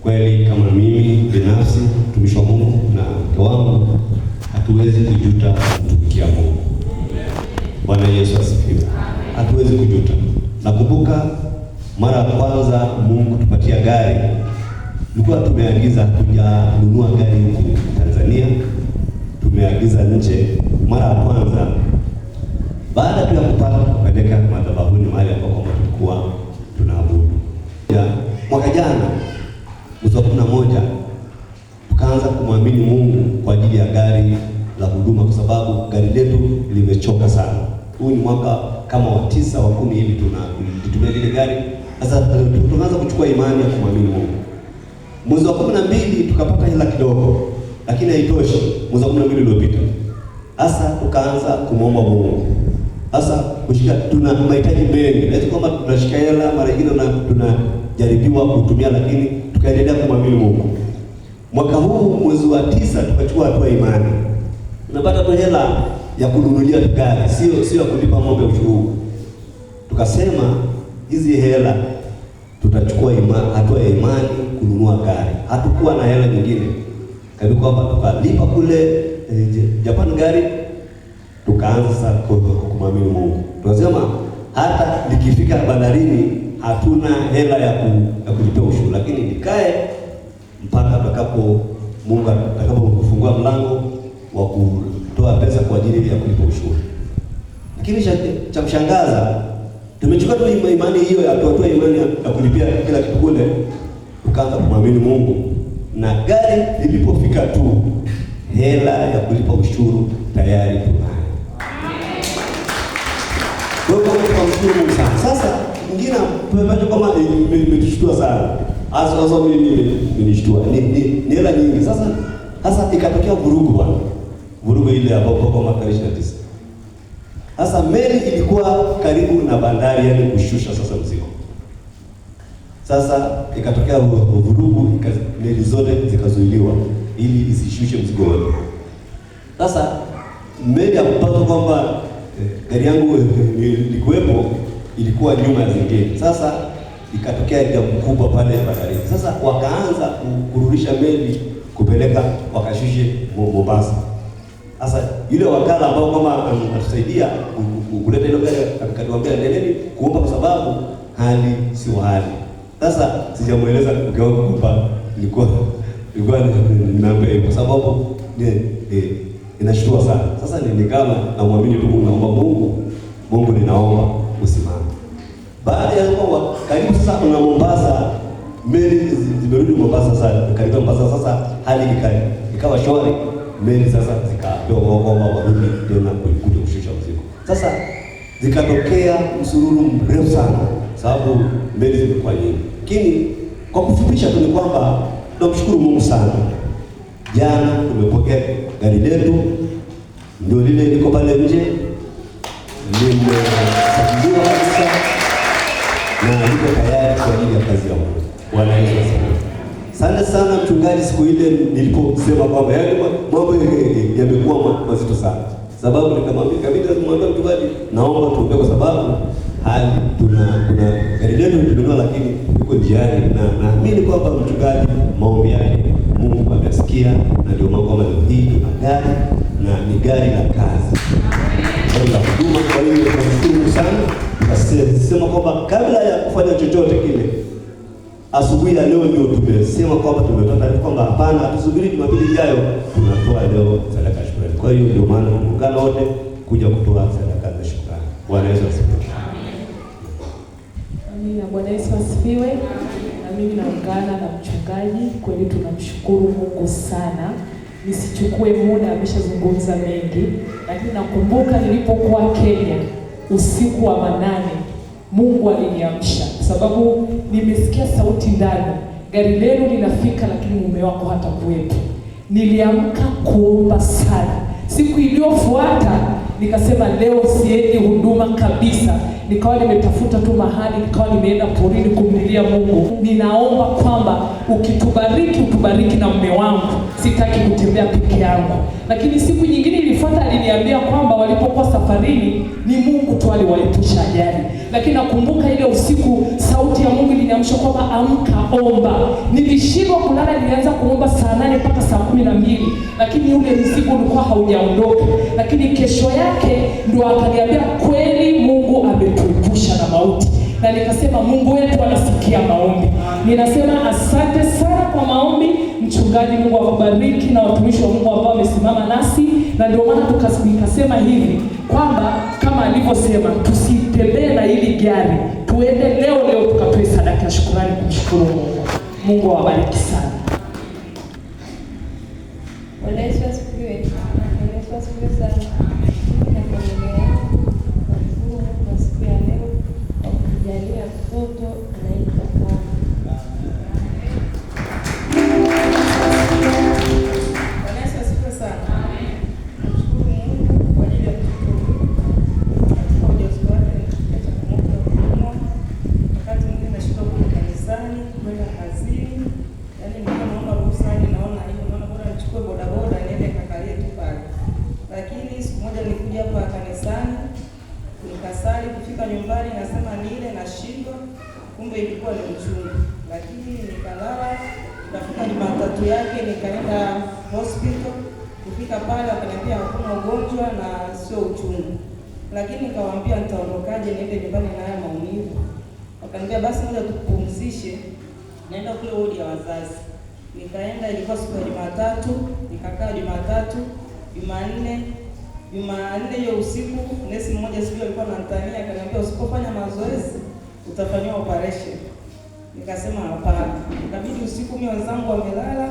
Kweli kama mimi binafsi mtumishi wa Mungu na mke wangu hatuwezi kujuta kumtumikia Mungu. Bwana Yesu asifiwe. Hatuwezi kujuta. Nakumbuka mara ya kwanza Mungu tupatia gari, tulikuwa tumeagiza kununua gari huku Tanzania, tumeagiza nje mara ya kwanza. Baada tu ya kupata kupeleka madhabahuni mahali ambapo tulikuwa tunaabudu. Mwaka jana mwezi wa 11 tukaanza kumwamini Mungu kwa ajili ya gari la huduma, kwa sababu gari letu limechoka sana. Huu ni mwaka kama wa 9 wa 10 hivi tunatumia ile gari. Sasa tukaanza kuchukua imani ya kumwamini Mungu. Mwezi wa 12 tukapata hela kidogo, lakini haitoshi. Mwezi wa 12 uliopita sasa tukaanza kumwomba Mungu. Sasa kushika tuna mahitaji mengi. Lazima kwamba tunashika hela mara nyingine tunajaribiwa kutumia, lakini tukaendelea kumwamini Mungu. Mwaka huu mwezi wa 9 tukachukua hatua imani. Tunapata tu hela ya kununulia gari, sio ya kulipa mambo ya ushuru. Tukasema hizi hela tutachukua hatua ya imani kununua gari. Hatukuwa na hela nyingine. Kabla kwamba tukalipa kule Japan gari, tukaanza sasa kumwamini Mungu. Tunasema hata nikifika bandarini hatuna hela ya kulipia ushuru, lakini nikae mpaka Mungu atakapofungua mlango wa kutoa pesa kwa ajili ya kulipa ushuru. Lakini cha kushangaza, tumechukua tu imani hiyo ya kutoa imani ya kulipia kila kitu kule, tukaanza kumwamini Mungu, na gari ilipofika tu hela ya kulipa ushuru tayari tunayo. Kwa hiyo tunamshukuru Mungu sana. Sasa mwingine tumepata kama imetushtua sana. Sasa mimi nilishtua. Ni hela nyingi. Sasa ikatokea vurugu bwana. Vurugu ile hapo kwa mwaka 29. Sasa meli ilikuwa karibu na bandari, yani kushusha sasa mzigo. Sasa ikatokea vurugu, meli zote zikazuiliwa ili isishushe mzigo wote. Sasa meli ambapo kwamba gari yangu ilikuwepo ilikuwa nyuma ya zingine. Sasa ikatokea jambo kubwa pale bandarini. Sasa wakaanza kurudisha meli kupeleka wakashushe Mombasa. Sasa yule wakala ambao kama anatusaidia kuleta ile gari akatuambia endeleeni kuomba kwa sababu hali si hali. Sasa sijamueleza mke wangu kwamba ilikuwa ninaomba kwa sababu inashtua sana. Sasa nikama namwamini tu Mungu, naomba Mungu ninaomba usimame. Baada ya hapo karibu sasa kuna Mombasa, meli zimerudi Mombasa sasa, karibu Mombasa sasa hali ikawa shwari, meli sasa zikapewa kwamba warudi tena kuja kushusha mzigo. Sasa zikatokea msururu mrefu sana sababu meli zimekuwa nyingi. Lakini kwa kufupisha tu ni kwamba tunamshukuru Mungu sana. Jana tumepokea gari letu, ndio lile liko pale nje, limesajiliwa kabisa na liko tayari kwa ajili ya kazi ya Mungu. Bwana Yesu asifiwe. Asante sana mchungaji, siku ile niliposema kwamba mambo yamekuwa mazito sana. Sababu nikamwambia mchungaji, naomba tuombe kwa sababu hali kuna gari letu tulinunua lakini iko njiani, na naamini kwamba mchungaji maombi yake Mungu amesikia, na ndio mambo leo hii tuna gari na ni gari la kazi. Gari la huduma. Kwa hiyo tunashukuru sana. Tunasema kwamba kabla ya kufanya chochote kile, asubuhi ya leo ndio tumesema kwamba tumetoka kwamba hapana, tusubiri Jumapili ijayo, tunatoa leo sadaka ya shukrani. Kwa hiyo ndio maana muungano wote kuja kutoa sadaka za shukrani. Bwana Yesu asifiwe. Amina. Bwana Yesu asifiwe. Na mimi naungana na mchungaji, kweli tunamshukuru Mungu sana. Nisichukue muda, ameshazungumza mengi, lakini nakumbuka nilipokuwa Kenya usiku wa manane, Mungu aliniamsha kwa sababu nimesikia sauti ndani, gari lenu linafika lakini mume wako hata kuwepo. Niliamka kuomba sana. Siku iliyofuata nikasema leo siendi huduma kabisa. Nikawa nimetafuta tu mahali, nikawa nimeenda porini kumlilia Mungu. Ninaomba kwamba ukitubariki, utubariki na mume wangu. Sitaki kutembea peke yangu. Lakini siku nyingine ilifuata, aliniambia kwamba walipokuwa safarini ni Mungu tu aliwaepusha ajali. Lakini nakumbuka ile usiku sauti ya Mungu iliniamsha kwamba amka, nikaomba. Nilishindwa kulala, nilianza kuomba saa 8 mpaka saa 12, lakini ule mzigo ulikuwa haujaondoka. Lakini kesho yake ndo akaniambia kweli Mungu ametuepusha na mauti. Na nikasema Mungu wetu anasikia maombi. Ninasema asante sana kwa maombi mchungaji, Mungu akubariki, na watumishi wa Mungu ambao wamesimama nasi. Na ndio maana nikasema hivi kwamba kama alivyosema tusitembee na hili gari, tuende leo tukatoe sadaka ya shukrani kumshukuru Mungu. Mungu awabariki sana. Bwana Yesu asifiwe. Yesu asifiwe sana. Nakuombea kwa siku ya leo kwa kujalia mtoto anaitwa Kama. Bwana Yesu asifiwe sana. Nashukuru Mungu kwa ajili ya katika ujauzito wake. Nilipata changamoto ya kuumwa. Wakati mwingine nashindwa kuja kanisani, kwenda kazini. Yaani nilikuwa naomba ruhusa, naona hiyo, naona bora nichukue bodaboda niende kakalie tu pale. Lakini siku moja nilikuja hapa kanisani, nikasali, kufika nyumbani nasema nile nashindwa, kumbe ilikuwa ni uchungu. Lakini nikalala, nikafika Jumatatu yake nikaenda hospital. Kufika pale wakaniambia hakuna ugonjwa na sio uchungu. Lakini nikawaambia nitaondokaje niende nyumbani na haya maumivu. Wakaniambia basi ngoja tukupumzishe. Naenda kule wodi ya wazazi. Nikaenda, ilikuwa siku ya Jumatatu, nikakaa Jumatatu, Jumanne hiyo usiku, nesi mmoja siku alikuwa ananitania, akaniambia usipofanya mazoezi utafanywa operation. Nikasema hapana. Ikabidi usiku mimi wenzangu wamelala,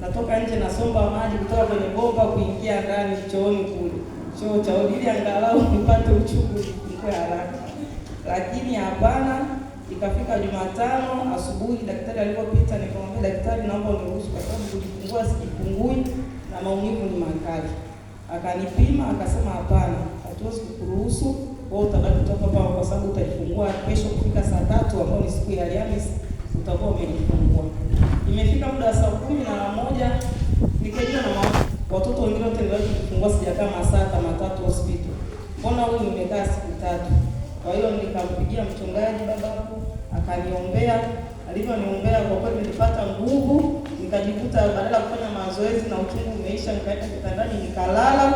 natoka nje nasomba maji kutoka kwenye bomba kuingia ndani chooni kule. Choo cha ili angalau nipate uchungu kwa haraka. Lakini hapana. Ikafika Jumatano asubuhi, daktari alipopita nikamwambia daktari, naomba uniruhusu kwa sababu kujifungua sijifungui na maumivu ni makali. Akanipima akasema hapana, hatuwezi kukuruhusu, wewe utabaki kutoka hapa kwa sababu utajifungua kesho kufika saa 3 ambayo ni siku ya Alhamisi utakuwa umejifungua. Imefika muda wa saa 11 nikajua na watoto wengine wote ndio kujifungua, sijakaa masaa 3 hospital. Mbona huyu nimekaa siku 3? Kwa hiyo nikampigia mchungaji babaku, akaniombea. Alivyoniombea kwa kweli nilipata nguvu, nikajikuta badala ya kufanya mazoezi na uchungu umeisha, nikaenda kitandani nikalala.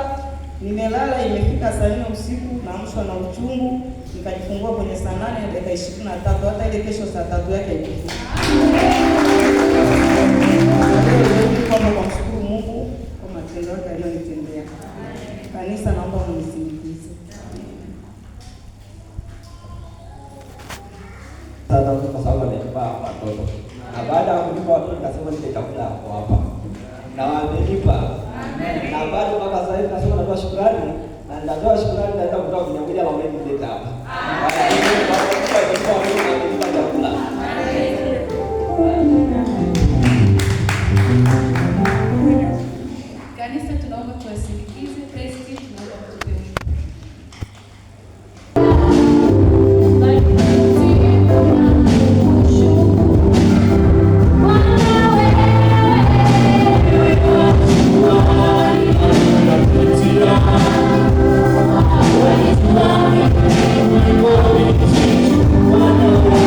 Nimelala, imefika saa 4 usiku naamshwa na uchungu, nikajifungua kwenye saa 8:23, hata ile kesho saa 3 yake ilifika. Kwa kumshukuru Mungu kwa matendo yake aliyonitendea. Kanisa, naomba mnisindikize. Sana kwa sababu amenipa watoto. Na baada ya kunipa watoto nikasema nitakula hapo hapa. Na wamenipa. Na bado mpaka sasa hivi nasema natoa shukrani, na nitatoa shukrani naenda kutoa kunyamwili au mimi nileta hapa. Kanisa, tunaomba tuwasindikize. Praise team, tunaomba kutupe. When it's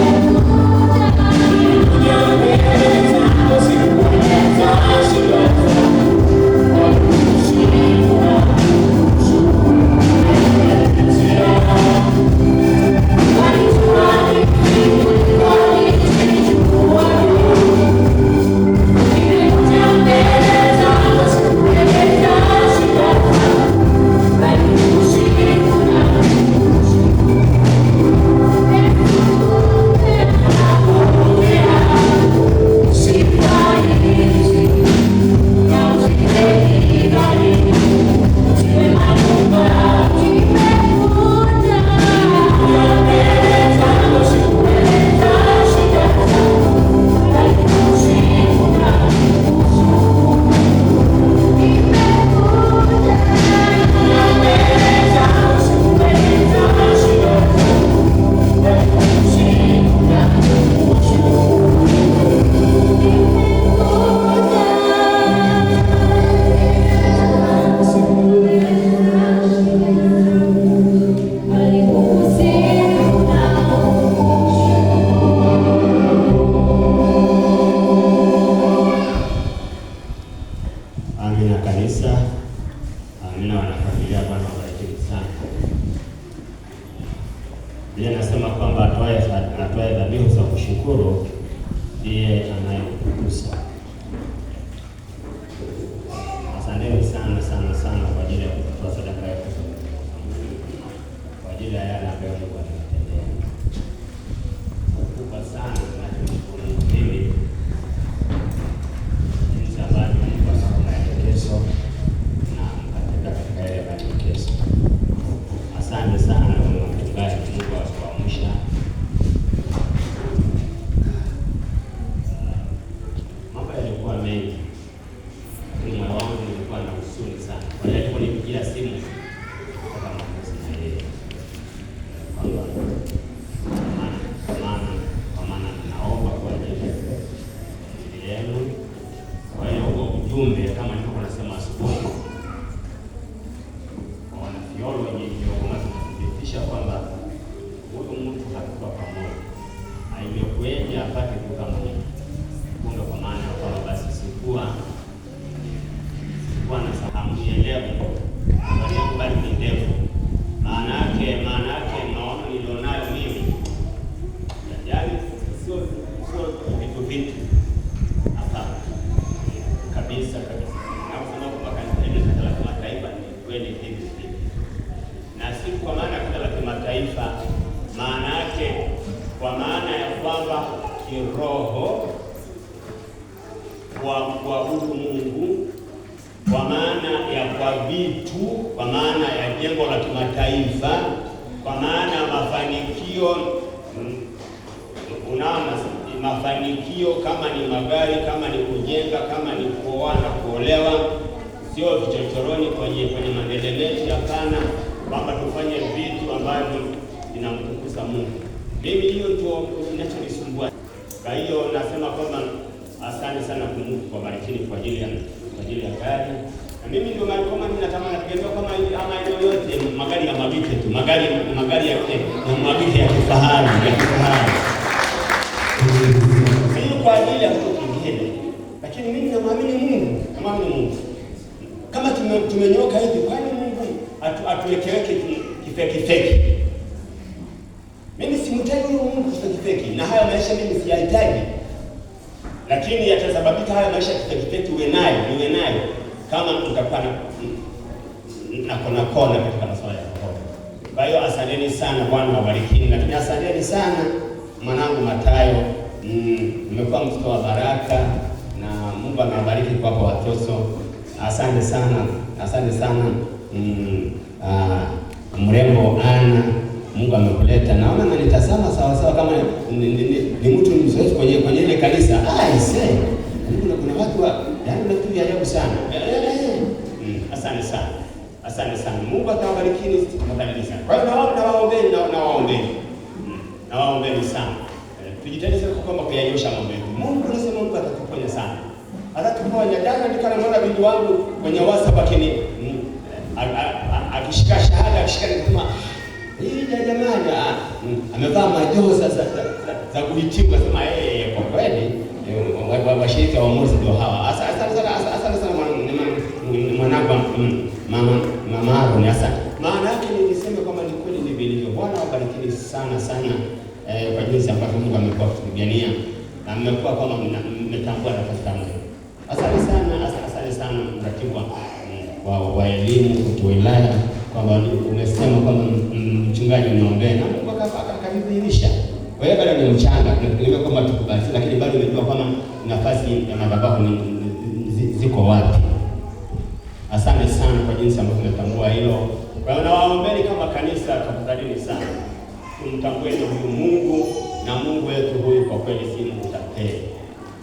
kumshukuru ndiye anayekukusa. Asanteni sana sana sana kwa ajili ya kutoa sadaka yako, kwa ajili ya yale ambayo Mungu ametendea. Kubwa sana tunashukuru mimi jinsi ambavyo Mungu anatoa maelekezo na katika yale maelekezo. Asante sana mchungaji, Mungu akuamsha. Mambo yalikuwa mengi, lakini moyo wangu ulikuwa na huzuni sana. Kwa hiyo aliponipigia simu kama na yeye kwa maana naomba kwa ajili yenu. Kwa hiyo huo ujumbe kama nilivyokuwa nasema asubuhi, kwa wanatheology ndio wanathibitisha kwamba huyu mtu hakuwa pamoja, haimekueje apate kuwa pamoja. Kumbe kwa maana ya kwamba basi sikuwa na sahamu nielewe habari yangu bali ni ndefu. Maana yake maono nilionayo mimi, yaani sio vitu hapa kabisa. Na kusema kwamba kanisa hili la kimataifa ni kweli hivi, na si kwa maana kanisa la kimataifa, maana yake kwa maana ya kwamba kiroho kwa kuabudu Mungu, kwa maana ya kwa vitu, kwa maana ya jengo la kimataifa, kwa maana ya mafanikio. Unaona, mafanikio kama ni magari, kama ni kujenga, kama ni kuoa na kuolewa, sio vichochoroni kwenye mandelemeti. Hapana, kwamba tufanye vitu ambavyo vinamtukuza Mungu. Mimi hiyo ndio kinachonisumbua. Kwa hiyo nasema kwamba asante sana kwa Mungu kwa barikini kwa ajili ya gari. Na mimi ndio kama ninatamani kujenga kama ama yoyote magari ya mabike tu, magari ya mabike ya kifahari, Sio kwa ajili ya mtu mwingine. Lakini mimi namwamini Mungu. Kama tumenyoka hivi, kwani Mungu atuwekeweke kifeki? Mimi simtaki Mungu kifeki, na haya maisha mimi siyahitaji. Lakini yatasababika haya maisha kifeki niwe nayo kama mtakuwa na kona katika masuala ya roho. Kwa hiyo asanteni sana, Bwana wabariki. Lakini asanteni sana mwanangu Matayo, nimekuwa mtoto wa baraka na Mungu amebariki kwa watoto. Asante sana mrembo Ana, Mungu amekuleta. Naona nanitazama sawa kama ni mtu mzoefu kwenye ile kanisa. Kuna watu yaani vitu vya ajabu sana. Asante sana. Mungu atawabariki sana. Kwa hiyo nawaombeni sana. Tujitahidi sana kwamba kuyanyosha mambo yetu. Mungu anasema Mungu atatuponya sana. Atatuponya. Jana nikaona bibi wangu kwenye WhatsApp akishika shahada, nikasema jamani, amevaa majoho za kuhitimu. Nasema kwa kweli washirika wa Mozi ndio hawa. Asante sana mwanangu mama Aaron, asante. Maana yake niseme kwamba ni kweli ni vilivyo. Bwana wabariki sana kwa jinsi ambavyo Mungu amekuwa akitupigania na mmekuwa kama mmetambua nafasi yangu. Asante sana mratibu wa elimu kwa wilaya, kwamba umesema kwamba mchungaji unaombea na Mungu akakadhihirisha. Kwa hiyo bado ni mchanga, nimekuwa kwamba tukubali, lakini bado nimejua kwamba nafasi ya madhabahu ziko wapi. Asante sana kwa jinsi ambavyo umetambua hilo. Kwa hiyo nawaombeni kama kanisa, tafadhalini sana tumtambue huyu Mungu, na Mungu wetu huyu kwa kweli si Mungu tapeli.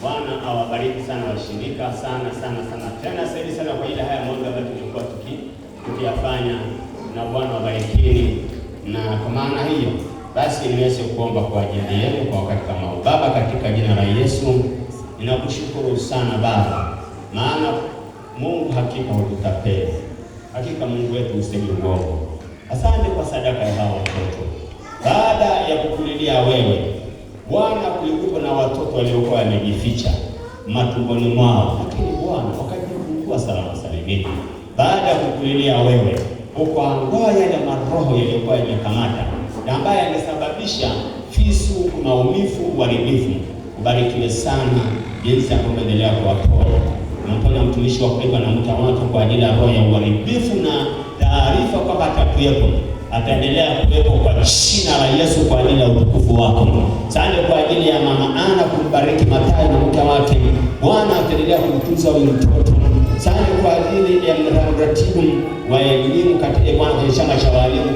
Bwana awabariki sana washirika sana. Tena zaidi sana kwa ile haya mambo ambayo tulikuwa tukiyafanya, na Bwana wabariki. Na kwa maana hiyo basi niweze kuomba kwa ajili yenu kwa wakati kama huu. Baba, katika jina la Yesu ninakushukuru sana Baba, maana Mungu hakika hututapeli. Hakika Mungu wetu usemi uongo. Asante kwa sadaka ya hawa watoto. Baada ya kukulilia wewe Bwana, kulikuwa na watoto waliokuwa wamejificha matumboni mwao, lakini Bwana wakajifungua salama salimini. Baada ya kukulilia wewe, ukaondoa yale maroho yaliyokuwa yamekamata na ambaye yangesababisha fisu uchungu, maumivu, uharibifu. Ubarikiwe sana jinsi ambavyo umeendelea kuwaponya. Unaponya mtumishi wako na mta wako kwa ajili ya roho ya uharibifu na taarifa kwamba atakuwepo. Ataendelea kuwepo kwa jina la Yesu kwa ajili ya utukufu wako. Asante kwa ajili ya mama Ana kumbariki Mathayo na mke wake. Bwana ataendelea kumtunza huyu mtoto. Asante kwa ajili ya mratibu wa elimu katika Bwana kwenye chama cha walimu,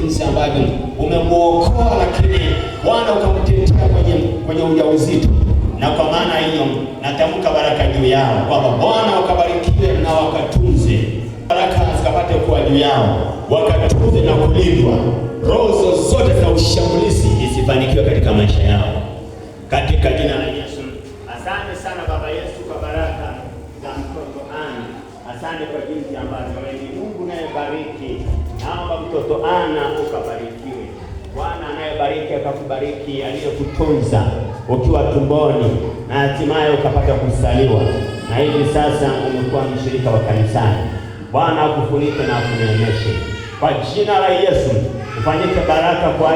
jinsi ambavyo umemuokoa, lakini Bwana ukamtetea kwenye ujauzito. Na kwa maana hiyo natamka baraka juu yao kwamba Bwana wakabarikiwe na wakatunze. Baraka zikapate kuwa juu yao, wakatunze na kulindwa. Roho zote za ushambulizi isifanikiwe katika maisha yao, katika jina la Yesu. Asante sana Baba Yesu kwa baraka za mtoto Ana. Asante kwa jinsi ambavyo wewe ni Mungu unayebariki. Naomba mtoto Ana ukabarikiwe. Bwana anayebariki akakubariki, aliyekutunza ukiwa tumboni na hatimaye ukapata kuzaliwa, na hivi sasa umekuwa mshirika wa kanisani. Bwana akufunike na akuneemeshe. Kwa jina la Yesu ufanyike baraka kwa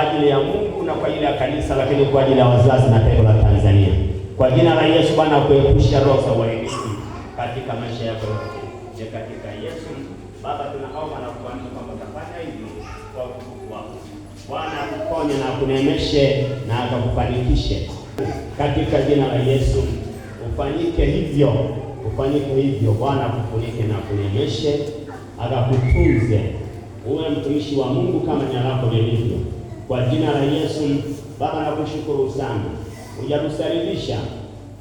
ajili ya Mungu na kwa ajili ya kanisa, lakini kwa ajili ya wazazi na taifa la Tanzania. Kwa jina la Yesu Bwana kuepusha roho za uharibifu katika maisha yako yote. Je, katika Yesu Baba tunaomba na kuamini kwamba utafanya hivi kwa utukufu wako. Bwana akuponye na akuneemeshe na akakufanikishe. Katika jina la Yesu ufanyike hivyo. Ufanyike hivyo. Bwana akufunike na akuneemeshe, akakutunze. Uwe mtumishi wa Mungu kama jina lako lilivyo. Kwa jina la Yesu Baba nakushukuru sana. Hujatusalimisha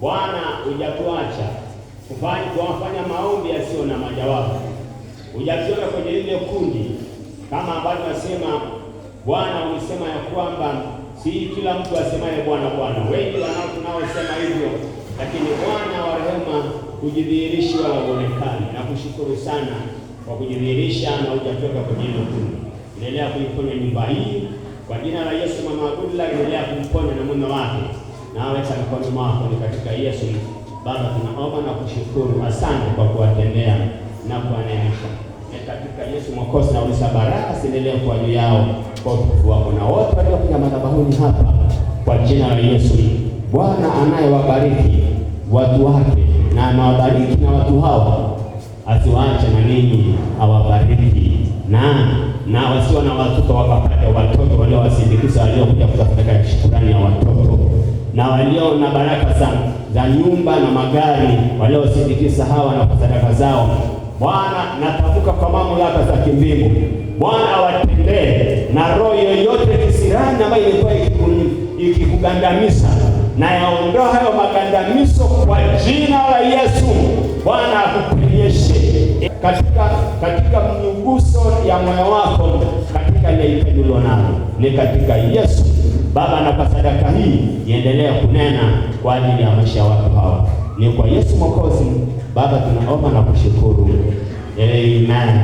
Bwana, hujatuacha kufanya maombi yasiyo na majawabu. Hujatuweka kwenye lile kundi kama ambavyo nasema Bwana, ulisema ya kwamba si kila mtu asemaye Bwana Bwana. Wengi tunaosema hivyo, lakini Bwana wa rehema hujidhihirisha wala uonekane. Nakushukuru sana kwa kujidhihirisha na hujatuweka kwenye hilo kundi. Endelea kuiponya nyumba hii kwa jina la Yesu. Mama Abdullah endelea kumponya na mume wake, na aweka mikono mwako ni katika Yesu. Baba tunaomba na kushukuru. Asante kwa kuwatendea na kuwaneemesha. Katika Yesu Mwokozi na ulisa baraka siendelee kwa juu yao kwa utukufu wako, na wote waliokuja madhabahuni hapa kwa jina la Yesu. Bwana anayewabariki watu wake na anawabariki na watu hawa, asiwaache na ninyi awabariki, na wasio na watoto wakapata watoto, waliowasindikiza waliokuja kutafuta shukrani ya watoto, na walio na baraka za nyumba na magari waliosindikiza hawa na sadaka zao. Bwana natamka kwa mamlaka za kimbingu, Bwana awatendee, na roho yoyote kisirani ambayo ilikuwa ikikugandamiza na yaondoa hayo magandamizo kwa jina la Yesu. Bwana akupenyeshe katika mnyuguso ya moyo wako, katika ile upendo ulionao, ni katika Yesu. Baba, na kwa sadaka hii iendelee kunena kwa ajili ya maisha ya watu hawa, ni kwa Yesu Mwokozi Baba tunaomba na kushukuru. Amen.